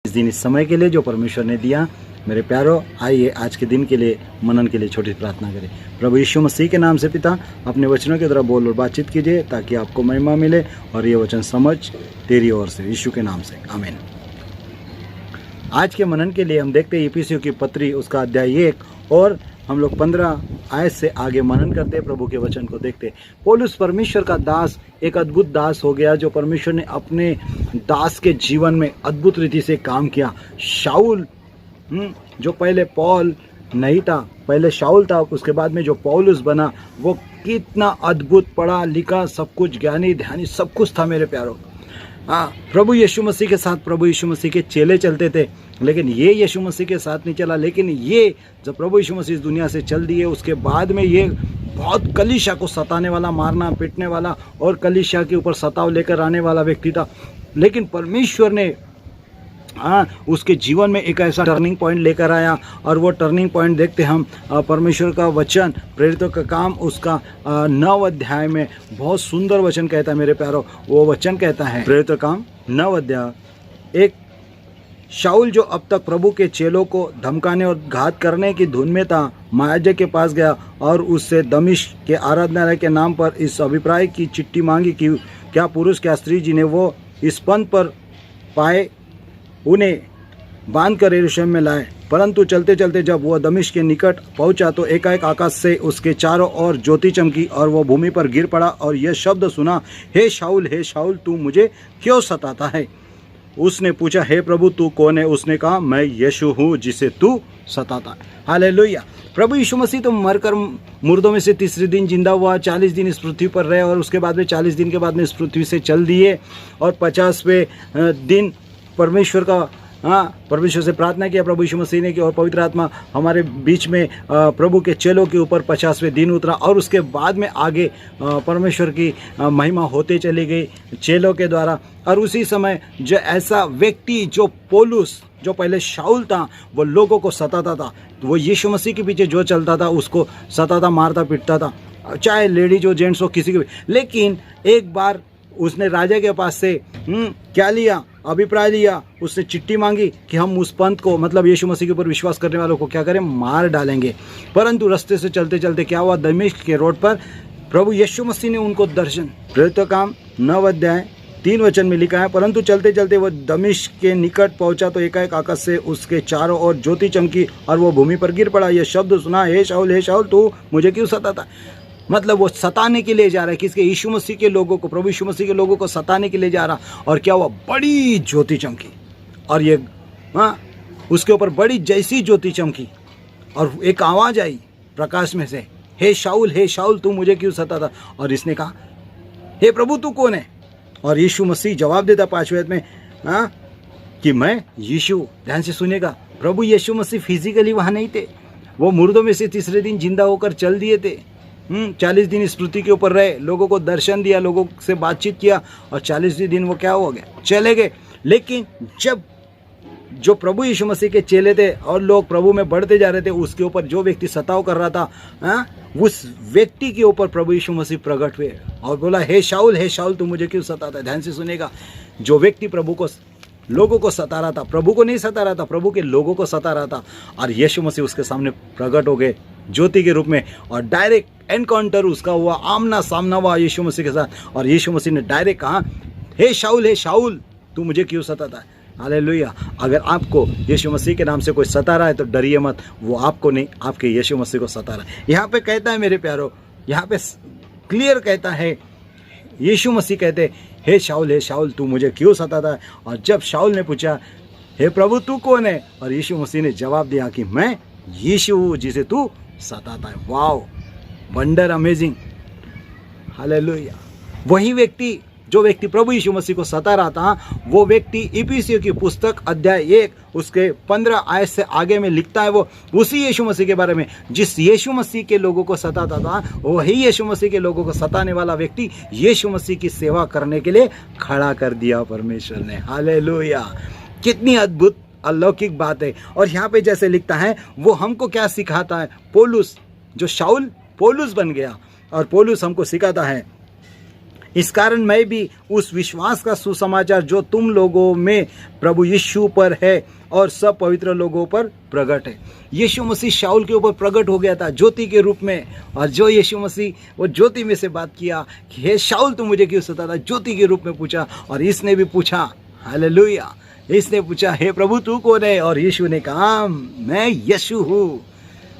इस दिन इस समय के लिए जो परमेश्वर ने दिया। मेरे प्यारो, आइए आज के दिन के लिए मनन के लिए छोटी प्रार्थना करें। प्रभु यीशु मसीह के नाम से पिता, अपने वचनों की तरह बोल और बातचीत कीजिए ताकि आपको महिमा मिले और ये वचन समझ तेरी ओर से, यीशु के नाम से, आमीन। आज के मनन के लिए हम देखते हैं इफिसियों की पत्री उसका अध्याय 1 और हम लोग 15 आयत से आगे मनन करते हैं, प्रभु के वचन को देखते। पौलुस परमेश्वर का दास, एक अद्भुत दास हो गया जो परमेश्वर ने अपने दास के जीवन में अद्भुत रीति से काम किया। शाऊल जो पहले पौल नहीं था, पहले शाऊल था, उसके बाद में जो पौलुस बना, वो कितना अद्भुत, पढ़ा लिखा, सब कुछ, ज्ञानी ध्यानी सब कुछ था मेरे प्यारों। प्रभु यीशु मसीह के साथ प्रभु यीशु मसीह के चेले चलते थे, लेकिन ये यीशु मसीह के साथ नहीं चला। लेकिन ये जब प्रभु यीशु मसीह इस दुनिया से चल दिए, उसके बाद में ये बहुत कलीसिया को सताने वाला, मारना पीटने वाला और कलीसिया के ऊपर सताव लेकर आने वाला व्यक्ति था। लेकिन परमेश्वर ने उसके जीवन में एक ऐसा टर्निंग पॉइंट लेकर आया, और वो टर्निंग पॉइंट देखते हम परमेश्वर का वचन, प्रेरितों का काम, उसका 9 अध्याय में बहुत सुंदर वचन कहता है मेरे प्यारों। वो वचन कहता है, प्रेरितों का काम 9 अध्याय 1, शाऊल जो अब तक प्रभु के चेलों को धमकाने और घात करने की धुन में था, महायाजक के पास गया और उससे दमिश्क के आराधनालय के नाम पर इस अभिप्राय की चिट्ठी मांगी कि क्या पुरुष क्या स्त्री जिन्हें वो इस पंथ पर पाए उन्हें बांधकर यरूशलेम में लाए। परंतु चलते चलते जब वह दमिश्क के निकट पहुंचा तो एकाएक आकाश से उसके चारों ओर ज्योति चमकी और वह भूमि पर गिर पड़ा और यह शब्द सुना, हे शाऊल तू मुझे क्यों सताता है? उसने पूछा, हे प्रभु तू कौन है? उसने कहा, मैं यीशु हूँ जिसे तू सताता है। हालेलुया। प्रभु यीशु मसीह तो मरकर मुर्दों में से तीसरे दिन जिंदा हुआ, 40 दिन इस पृथ्वी पर रहे और उसके बाद में 40 दिन के बाद में इस पृथ्वी से चल दिए, और 50वें दिन परमेश्वर से प्रार्थना किया प्रभु यीशु मसीह ने की, और पवित्र आत्मा हमारे बीच में प्रभु के चेलों के ऊपर 50वें दिन उतरा, और उसके बाद में आगे परमेश्वर की महिमा होते चली गई चेलों के द्वारा। और उसी समय जो ऐसा व्यक्ति जो पौलुस, जो पहले शाऊल था, वो लोगों को सताता था, वो यीशु मसीह के पीछे जो चलता था उसको सताता, मारता पीटता था, चाहे लेडीज हो जेंट्स हो किसी के भी। लेकिन एक बार उसने राजा के पास से क्या लिया? अभिप्राय लिया। उसने चिट्ठी मांगी कि हम उस पंथ को, मतलब यीशु मसीह के ऊपर विश्वास करने वालों को क्या करें? मार डालेंगे। परंतु रास्ते से चलते चलते क्या हुआ? दमिश्क के रोड पर प्रभु यीशु मसीह ने उनको दर्शन, प्रेरितों का काम 9 अध्याय 3 वचन में लिखा है, परंतु चलते चलते वह दमिश्क के निकट पहुंचा तो एकाएक आकाश से उसके चारों ओर ज्योति चमकी और वो भूमि पर गिर पड़ा। यह शब्द सुना, हे शाऊल तू मुझे क्यों सताता? मतलब वो सताने के लिए जा रहा है, किसके? यीशु मसीह के लोगों को, प्रभु यीशु मसीह के लोगों को सताने के लिए जा रहा। और क्या हुआ? बड़ी ज्योति चमकी, और ये उसके ऊपर बड़ी जैसी ज्योति चमकी, और एक आवाज आई प्रकाश में से, हे शाऊल तू मुझे क्यों सताता? और इसने कहा, हे प्रभु तू कौन है? और यीशु मसीह जवाब देता 5वें में कि मैं यीशु। ध्यान से सुनेगा, प्रभु यीशु मसीह फिजिकली वहाँ नहीं थे, वो मुर्दों में से तीसरे दिन जिंदा होकर चल दिए थे। 40 दिन इस पृथ्वी के ऊपर रहे, लोगों को दर्शन दिया, लोगों से बातचीत किया, और 40वें दिन वो क्या हो गया? चले गए। लेकिन जब जो प्रभु यीशु मसीह के चेले थे और लोग प्रभु में बढ़ते जा रहे थे, उसके ऊपर जो व्यक्ति सताव कर रहा था, उस व्यक्ति के ऊपर प्रभु यीशु मसीह प्रकट हुए और बोला, हे शाऊल तू मुझे क्यों सताता है? ध्यान से सुनेगा, जो व्यक्ति प्रभु को, लोगों को सता रहा था, प्रभु को नहीं सता रहा था, प्रभु के लोगों को सता रहा था, और यीशु मसीह उसके सामने प्रकट हो गए ज्योति के रूप में, और डायरेक्ट एनकाउंटर उसका हुआ, आमना सामना हुआ यीशु मसीह के साथ। और यीशु मसीह ने डायरेक्ट कहा, हे शाऊल तू मुझे क्यों सताता है? हालेलुया। अगर आपको यीशु मसीह के नाम से कोई सता रहा है तो डरिए मत, वो आपको नहीं, आपके यीशु मसीह को सता रहा है। यहाँ पे कहता है मेरे प्यारो, यहाँ पे क्लियर कहता है, यीशु मसीह कहते, हे शाऊल तू मुझे क्यों सताता है? और जब शाऊल ने पूछा, हे प्रभु तू कौन है? और यीशु मसीह ने जवाब दिया कि मैं यीशु हूँ जिसे तू सताता है। Wow, wonder, amazing, hallelujah. वही व्यक्ति, जो व्यक्ति प्रभु यीशु मसीह को सता रहा था, वो व्यक्ति इफिसियों की पुस्तक अध्याय 1 उसके 15 आयत से आगे में लिखता है, वो उसी यीशु मसीह के बारे में, जिस यीशु मसीह के लोगों को सताता था, वही यीशु मसीह के लोगों को सताने वाला व्यक्ति यीशु मसीह की सेवा करने के लिए खड़ा कर दिया परमेश्वर ने। हालेलुया। कितनी अद्भुत अलौकिक बात है। और यहाँ पे जैसे लिखता है, वो हमको क्या सिखाता है? पौलुस, जो शाऊल पौलुस बन गया, और पौलुस हमको सिखाता है इस कारण मैं भी उस विश्वास का सुसमाचार जो तुम लोगों में प्रभु यीशु पर है और सब पवित्र लोगों पर प्रकट है। यीशु मसीह शाऊल के ऊपर प्रकट हो गया था ज्योति के रूप में, और जो यीशु मसीह वो ज्योति में से बात किया कि हे शाऊल तू मुझे क्यों सताता, ज्योति के रूप में पूछा। और इसने भी पूछा, हालेलुया, इसने पूछा हे प्रभु तू कौन है, और यीशु ने कहा मैं यीशु हूँ।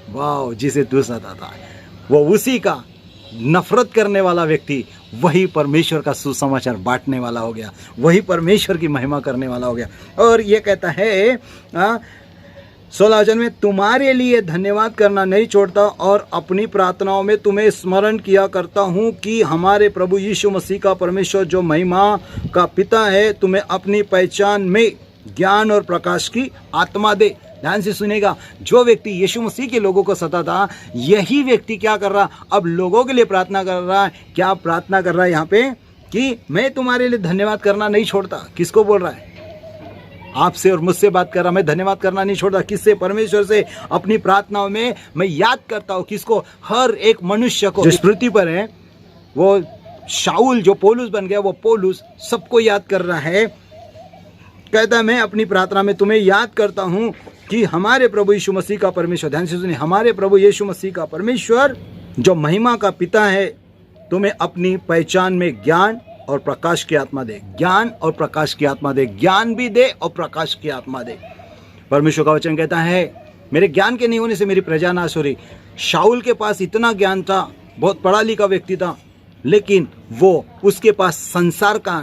वाह, जिसे तू सताता है वो उसी का नफरत करने वाला व्यक्ति वही परमेश्वर का सुसमाचार बांटने वाला हो गया, वही परमेश्वर की महिमा करने वाला हो गया। और ये कहता है 16 वचन में, तुम्हारे लिए धन्यवाद करना नहीं छोड़ता और अपनी प्रार्थनाओं में तुम्हें स्मरण किया करता हूँ कि हमारे प्रभु यीशु मसीह का परमेश्वर जो महिमा का पिता है तुम्हें अपनी पहचान में ज्ञान और प्रकाश की आत्मा दे। ध्यान से सुनेगा, जो व्यक्ति यीशु मसीह के लोगों को सताता, यही व्यक्ति क्या कर रहा, अब लोगों के लिए प्रार्थना कर रहा है। क्या प्रार्थना कर रहा है यहाँ पे कि मैं तुम्हारे लिए धन्यवाद करना नहीं छोड़ता। किसको बोल रहा है? आपसे और मुझसे बात कर रहा, मैं धन्यवाद करना नहीं छोड़ता। किससे? परमेश्वर से। अपनी प्रार्थनाओं में मैं याद करता हूँ किसको? हर एक मनुष्य को। जिस पृथ्वी पर है वो शाऊल जो पौलुस बन गया, वो पौलुस सबको याद कर रहा है। कहता है मैं अपनी प्रार्थना में तुम्हें याद करता हूँ कि हमारे प्रभु यीशु मसीह का परमेश्वर, ध्यान से सुनिए, हमारे प्रभु यीशु मसीह का परमेश्वर जो महिमा का पिता है तुम्हें अपनी पहचान में ज्ञान और प्रकाश की आत्मा दे। ज्ञान और प्रकाश की आत्मा दे, ज्ञान भी दे और प्रकाश की आत्मा दे। परमेश्वर का वचन कहता है मेरे ज्ञान के नहीं होने से मेरी प्रजा नाश हो रही। शाऊल के पास इतना ज्ञान था, बहुत पढ़ा लिखा व्यक्ति था, लेकिन वो उसके पास संसार का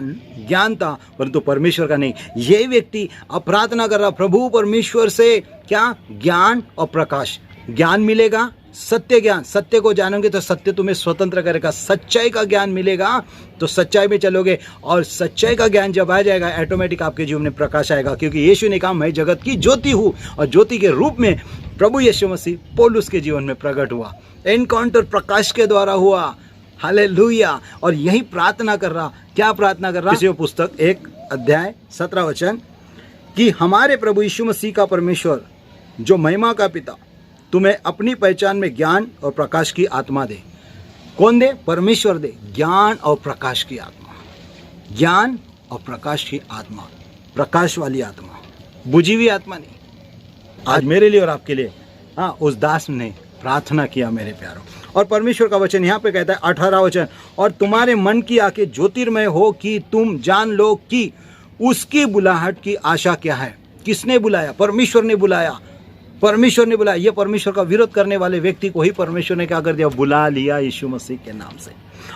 ज्ञान था परंतु परमेश्वर का नहीं। ये व्यक्ति अब प्रार्थना कर रहा, प्रभु परमेश्वर से क्या? ज्ञान और प्रकाश। ज्ञान मिलेगा, सत्य ज्ञान, सत्य को जानोगे तो सत्य तुम्हें स्वतंत्र करेगा। सच्चाई का ज्ञान मिलेगा तो सच्चाई में चलोगे, और सच्चाई का ज्ञान जब आ जाएगा ऑटोमेटिक आपके जीवन में प्रकाश आएगा, क्योंकि यीशु ने कहा मैं जगत की ज्योति हूँ। और ज्योति के रूप में प्रभु यीशु मसीह पौलुस के जीवन में प्रकट हुआ। एनकाउंटर प्रकाश के द्वारा हुआ। हालेलुया। और यही प्रार्थना कर रहा। क्या प्रार्थना कर रहा? इसी पुस्तक 1 अध्याय 17 वचन कि हमारे प्रभु यीशु मसीह का परमेश्वर जो महिमा का पिता तुम्हें अपनी पहचान में ज्ञान और प्रकाश की आत्मा दे। कौन दे? परमेश्वर दे। ज्ञान और प्रकाश की आत्मा, ज्ञान और प्रकाश की आत्मा, प्रकाश वाली आत्मा, बुझी हुई आत्मा नहीं। आज मेरे लिए और आपके लिए उस दास ने प्रार्थना किया मेरे प्यारों। और परमेश्वर का वचन यहाँ पे कहता है 18 वचन, और तुम्हारे मन की आंखें ज्योतिर्मय हो कि तुम जान लो कि उसकी बुलाहट की आशा क्या है। किसने बुलाया? परमेश्वर ने बुलाया। परमेश्वर ने बुलाया। ये परमेश्वर का विरोध करने वाले व्यक्ति को ही परमेश्वर ने क्या कर दिया? बुला लिया यीशु मसीह के नाम से।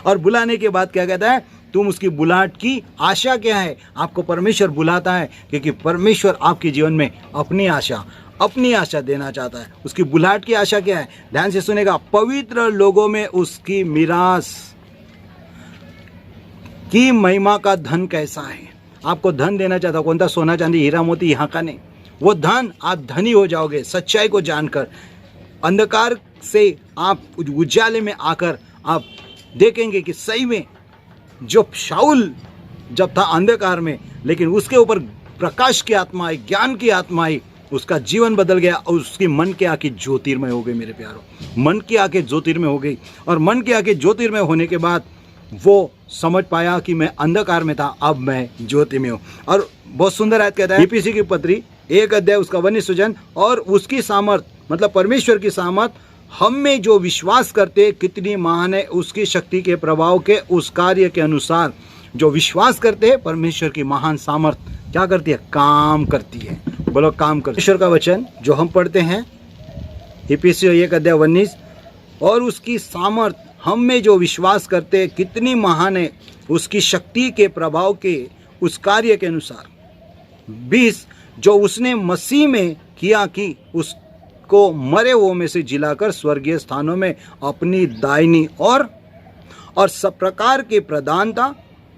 और बुलाने के बाद क्या कहता है? तुम उसकी बुलाहट की आशा क्या है। आपको परमेश्वर बुलाता है क्योंकि परमेश्वर आपके जीवन में अपनी आशा देना चाहता है। उसकी बुलाहट की आशा क्या है? ध्यान से सुनेगा, पवित्र लोगों में उसकी मिरास की महिमा का धन कैसा है। आपको धन देना चाहता है। कौन सा? सोना चांदी हीरा मोती यहाँ का नहीं। वो धन, आप धनी हो जाओगे सच्चाई को जानकर। अंधकार से आप उजाले में आकर आप देखेंगे कि सही में जो शाऊल जब था अंधकार में, लेकिन उसके ऊपर प्रकाश की आत्मा आई, ज्ञान की आत्मा आई, उसका जीवन बदल गया और उसकी मन की आंखें ज्योतिर्मय हो गई। मेरे प्यारों, मन की आंखें ज्योतिर्मय हो गई। और मन की आंखें ज्योतिर्मय होने के बाद वो समझ पाया कि मैं अंधकार में था, अब मैं ज्योति में हूँ। और बहुत सुंदर आयत कहता है इफिसी की पत्री 1 अध्याय उसका 19 वचन, और उसकी सामर्थ, मतलब परमेश्वर की सामर्थ हम में जो विश्वास करते कितनी महान है, उसकी शक्ति के प्रभाव के उस कार्य के अनुसार। जो विश्वास करते हैं परमेश्वर की महान सामर्थ क्या करती है? काम करती है। बोलो काम करती है। परमेश्वर का वचन जो हम पढ़ते हैं इफिसियों 1 अध्याय 19, और उसकी सामर्थ हम में जो विश्वास करते कितनी महान है, उसकी शक्ति के प्रभाव के उस कार्य के अनुसार। 20 जो उसने मसीह में किया कि उसको मरे हुओं में से जिलाकर स्वर्गीय स्थानों में अपनी दाहिनी और सब प्रकार के प्रधानता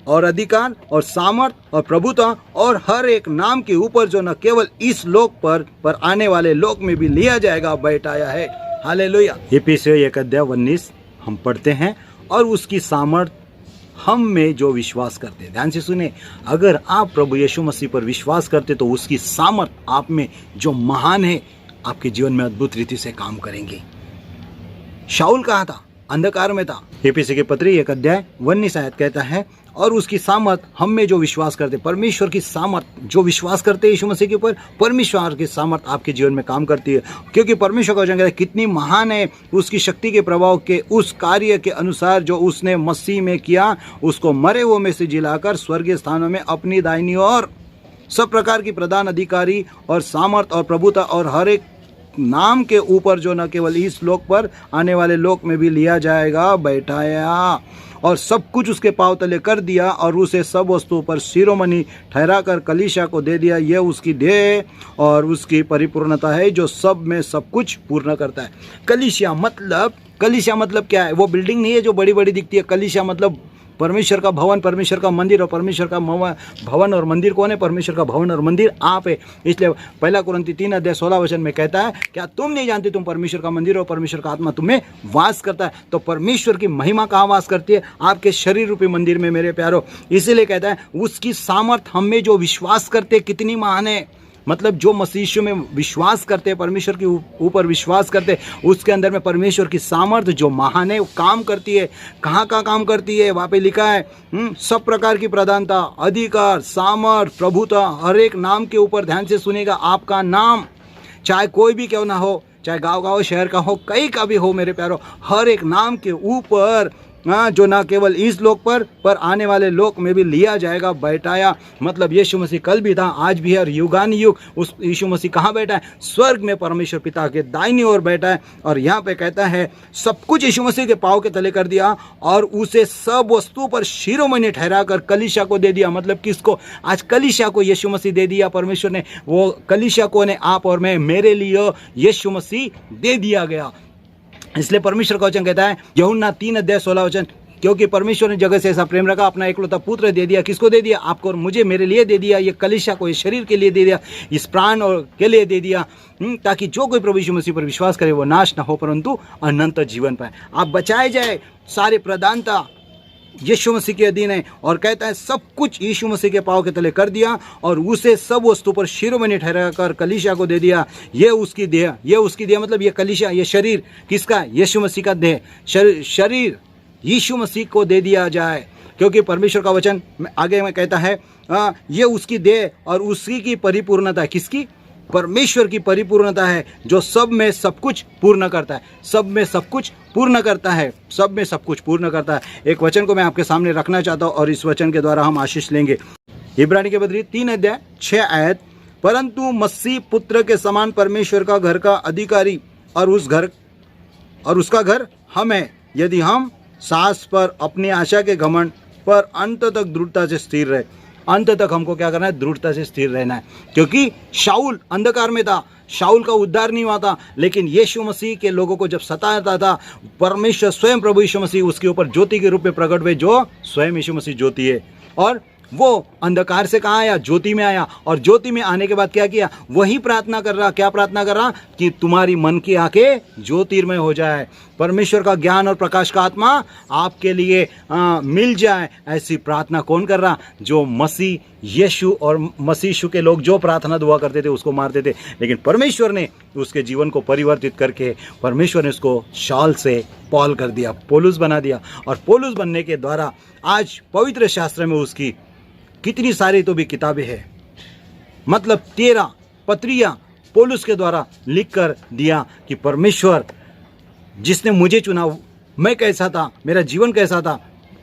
और अधिकार और सामर्थ और प्रभुता और हर एक नाम के ऊपर जो न केवल इस लोक पर आने वाले लोक में भी लिया जाएगा बैठाया है। हालेलुया। इफिसियों 1 अध्याय 19 हम पढ़ते हैं, और उसकी सामर्थ हम में जो विश्वास करते। ध्यान से सुने, अगर आप प्रभु यीशु मसीह पर विश्वास करते तो उसकी सामर्थ आप में जो महान है आपके जीवन में अद्भुत रीति से काम करेंगे। शाऊल कहाँ था? अंधकार में था। एफिसी की पत्री 1 अध्याय 19 आयत कहता है, और उसकी सामर्थ हम में जो विश्वास करते, परमेश्वर की सामर्थ जो विश्वास करते हैं यीशु मसीह के ऊपर, परमेश्वर की सामर्थ आपके जीवन में काम करती है। क्योंकि परमेश्वर का वचन कहता है कितनी महान है उसकी शक्ति के प्रभाव के उस कार्य के अनुसार जो उसने मसीह में किया, उसको मरे हुओं में से जिलाकर स्वर्गीय स्थानों में अपनी दाहिनी ओर सब प्रकार की प्रधान अधिकारी और सामर्थ और प्रभुता और हर एक नाम के ऊपर जो न केवल इस लोक पर आने वाले लोक में भी लिया जाएगा बैठाया, और सब कुछ उसके पांव तले कर दिया, और उसे सब वस्तुओं पर शिरोमणि ठहराकर कलीसिया को दे दिया। यह उसकी देह और उसकी परिपूर्णता है जो सब में सब कुछ पूर्ण करता है। कलीसिया मतलब क्या है? वो बिल्डिंग नहीं है जो बड़ी बड़ी दिखती है। कलीसिया मतलब परमेश्वर का भवन, परमेश्वर का मंदिर, और परमेश्वर का भवन और मंदिर कौन है? परमेश्वर का भवन और मंदिर आप है। इसलिए 1 कुरिन्थी 3 अध्याय 16 वचन में कहता है, क्या तुम नहीं जानते तुम परमेश्वर का मंदिर और परमेश्वर का आत्मा तुम्हें वास करता है? तो परमेश्वर की महिमा कहाँ वास करती है? आपके शरीर रूपी मंदिर में मेरे प्यारो। इसीलिए कहता है उसकी सामर्थ हम में जो विश्वास करते कितनी महान है। मतलब जो मसीह में विश्वास करते हैं, परमेश्वर के ऊपर विश्वास करते हैं, उसके अंदर में परमेश्वर की सामर्थ जो महान है वो काम करती है। कहाँ काम करती है? वहाँ पे लिखा है सब प्रकार की प्रधानता, अधिकार, सामर्थ, प्रभुता, हर एक नाम के ऊपर ध्यान से सुनेगा। आपका नाम चाहे कोई भी क्यों ना हो, चाहे गाँव का हो, शहर का हो, कहीं का भी हो मेरे प्यारो, हर एक नाम के ऊपर जो ना केवल इस लोक पर आने वाले लोक में भी लिया जाएगा बैठाया। मतलब यीशु मसीह कल भी था, आज भी है और युगान युग उस यीशु मसीह कहाँ बैठा है? स्वर्ग में परमेश्वर पिता के दाहिनी ओर बैठा है। और यहाँ पे कहता है सब कुछ यीशु मसीह के पाँव के तले कर दिया, और उसे सब वस्तुओं पर शिरोमणि ठहरा कर कलीसिया को दे दिया। मतलब किसको? आज कलीसिया को यीशु मसीह दे दिया परमेश्वर ने। वो कलीसिया को ने आप और मैं, मेरे लिए यीशु मसीह दे दिया गया। इसलिए परमेश्वर का वचन कहता है यूहन्ना 3 अध्याय 16 वचन, क्योंकि परमेश्वर ने जगत से ऐसा प्रेम रखा, अपना एकलौता पुत्र दे दिया। किसको दे दिया? आपको और मुझे, मेरे लिए दे दिया। ये कलीसिया को, इस शरीर के लिए दे दिया, इस प्राण और के लिए दे दिया, ताकि जो कोई प्रभु यीशु मसीह पर विश्वास करे वो नाश ना हो परंतु अनंत जीवन पाए। आप बचाए जाए। सारे प्रधानता यीशु मसीह के अधीन है। और कहता है सब कुछ यीशु मसीह के पाँव के तले कर दिया, और उसे सब वस्तु पर शिरोमणि ठहरा कर कलीसिया को दे दिया। ये उसकी देह मतलब ये कलीसिया, ये शरीर किसका? यीशु मसीह का देह, शरीर यीशु मसीह को दे दिया जाए। क्योंकि परमेश्वर का वचन आगे में कहता है ये उसकी देह और उसी की परिपूर्णता। किसकी? परमेश्वर की परिपूर्णता है जो सब में सब कुछ पूर्ण करता है। सब में सब कुछ पूर्ण करता है। सब में सब कुछ पूर्ण करता है। एक वचन को मैं आपके सामने रखना चाहता हूँ और इस वचन के द्वारा हम आशीष लेंगे। इब्रानी के पत्री 3 अध्याय 6 आयत, परंतु मसीह पुत्र के समान परमेश्वर का घर का अधिकारी और उसका घर हम है, यदि हम सास पर अपनी आशा के घमंड पर अंत तक दृढ़ता से स्थिर रहे। अंत तक हमको क्या करना है? दृढ़ता से स्थिर रहना है। क्योंकि शाऊल अंधकार में था, शाऊल का उद्धार नहीं हुआ था, लेकिन यीशु मसीह के लोगों को जब सताता था, परमेश्वर स्वयं प्रभु यीशु मसीह उसके ऊपर ज्योति के रूप में प्रकट हुए, जो स्वयं यीशु मसीह ज्योति है। और वो अंधकार से कहाँ आया? ज्योति में आया। और ज्योति में आने के बाद क्या किया? वही प्रार्थना कर रहा। क्या प्रार्थना कर रहा? कि तुम्हारी मन की आंखें ज्योतिर्मय हो जाए, परमेश्वर का ज्ञान और प्रकाश का आत्मा आपके लिए मिल जाए। ऐसी प्रार्थना कौन कर रहा? जो मसीह यीशु और मसीह यीशु के लोग जो प्रार्थना दुआ करते थे उसको मारते थे, लेकिन परमेश्वर ने उसके जीवन को परिवर्तित करके परमेश्वर ने उसको शाऊल से पौल कर दिया, पौलुस बना दिया। और पौलुस बनने के द्वारा आज पवित्र शास्त्र में उसकी कितनी सारी तो भी किताबें हैं। मतलब 13 पत्रियां पौलुस के द्वारा लिख कर दिया कि परमेश्वर जिसने मुझे चुना, मैं कैसा था, मेरा जीवन कैसा था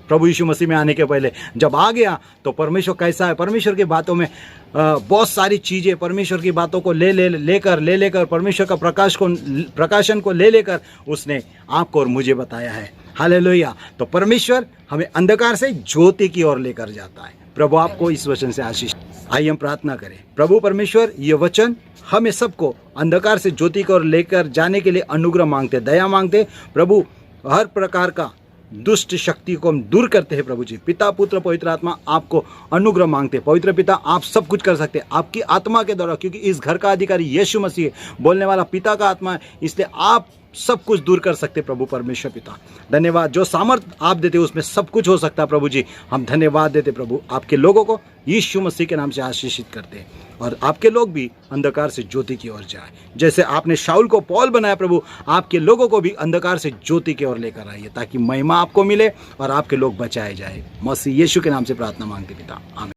प्रभु यीशु मसीह में आने के पहले, जब आ गया तो परमेश्वर कैसा है। परमेश्वर की बातों में बहुत सारी चीज़ें, परमेश्वर की बातों को लेकर परमेश्वर का प्रकाशन को लेकर उसने आपको और मुझे बताया है। हालेलुया। तो परमेश्वर हमें अंधकार से ज्योति की ओर लेकर जाता है। प्रभु आपको इस वचन से आशीष। आइए हम प्रार्थना करें। प्रभु परमेश्वर, ये वचन हमें सबको अंधकार से ज्योति की ओर लेकर जाने के लिए अनुग्रह मांगते, दया मांगते। प्रभु हर प्रकार का दुष्ट शक्ति को हम दूर करते हैं। प्रभु जी, पिता पुत्र पवित्र आत्मा आपको अनुग्रह मांगते। पवित्र पिता, आप सब कुछ कर सकते हैं आपकी आत्मा के द्वारा, क्योंकि इस घर का अधिकारी यीशु मसीह बोलने वाला पिता का आत्मा है। इसलिए आप सब कुछ दूर कर सकते प्रभु परमेश्वर पिता। धन्यवाद, जो सामर्थ आप देते उसमें सब कुछ हो सकता है प्रभु जी। हम धन्यवाद देते प्रभु, आपके लोगों को यीशु मसीह के नाम से आशीषित करते हैं और आपके लोग भी अंधकार से ज्योति की ओर जाए। जैसे आपने शाऊल को पौल बनाया प्रभु, आपके लोगों को भी अंधकार से ज्योति की ओर लेकर आइए ताकि महिमा आपको मिले और आपके लोग बचाए जाए। मसीह यीशु के नाम से प्रार्थना मांगते पिता, आमीन।